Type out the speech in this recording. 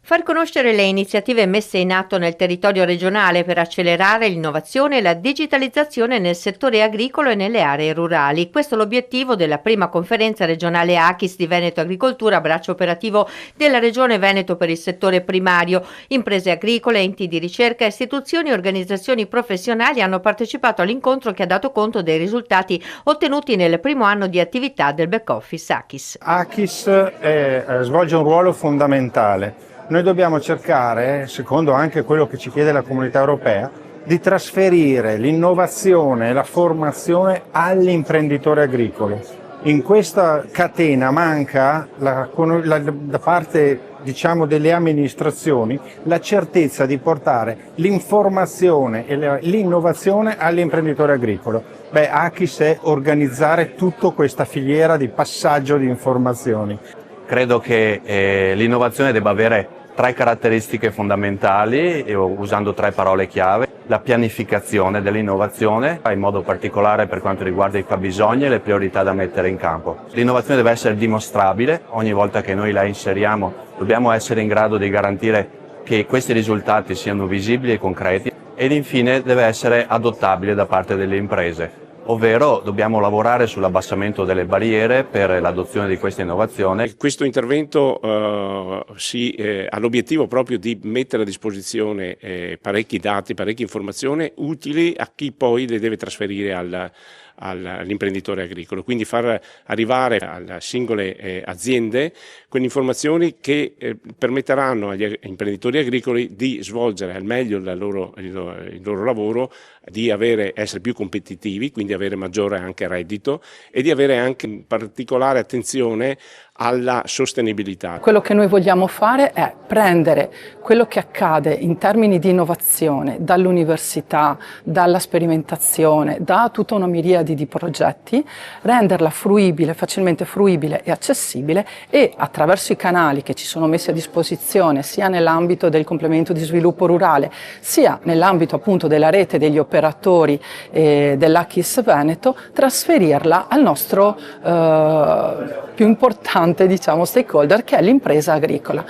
Far conoscere le iniziative messe in atto nel territorio regionale per accelerare l'innovazione e la digitalizzazione nel settore agricolo e nelle aree rurali. Questo è l'obiettivo della prima conferenza regionale ACHIS di Veneto Agricoltura, braccio operativo della Regione Veneto per il settore primario. Imprese agricole, enti di ricerca, istituzioni e organizzazioni professionali hanno partecipato all'incontro che ha dato conto dei risultati ottenuti nel primo anno di attività del back office ACHIS. ACHIS svolge un ruolo fondamentale. Noi dobbiamo cercare, secondo anche quello che ci chiede la Comunità Europea, di trasferire l'innovazione e la formazione all'imprenditore agricolo. In questa catena manca da parte, diciamo, delle amministrazioni la certezza di portare l'informazione e l'innovazione all'imprenditore agricolo. ACHIS è organizzare tutta questa filiera di passaggio di informazioni. Credo che l'innovazione debba avere tre caratteristiche fondamentali, usando tre parole chiave: la pianificazione dell'innovazione, in modo particolare per quanto riguarda i fabbisogni e le priorità da mettere in campo. L'innovazione deve essere dimostrabile, ogni volta che noi la inseriamo dobbiamo essere in grado di garantire che questi risultati siano visibili e concreti, ed infine deve essere adottabile da parte delle imprese. Ovvero dobbiamo lavorare sull'abbassamento delle barriere per l'adozione di questa innovazione. Questo intervento ha l'obiettivo proprio di mettere a disposizione parecchi dati, parecchie informazioni utili a chi poi le deve trasferire all'imprenditore agricolo, quindi far arrivare alle singole aziende quelle informazioni che permetteranno agli imprenditori agricoli di svolgere al meglio il loro lavoro, di essere più competitivi, quindi avere maggiore anche reddito e di avere anche particolare attenzione alla sostenibilità. Quello che noi vogliamo fare è prendere quello che accade in termini di innovazione dall'università, dalla sperimentazione, da tutta una miriade di progetti, renderla fruibile, facilmente fruibile e accessibile, e attraverso i canali che ci sono messi a disposizione sia nell'ambito del complemento di sviluppo rurale sia nell'ambito appunto della rete degli operatori dell'ACHIS Veneto, trasferirla al nostro più importante, diciamo, stakeholder, che è l'impresa agricola.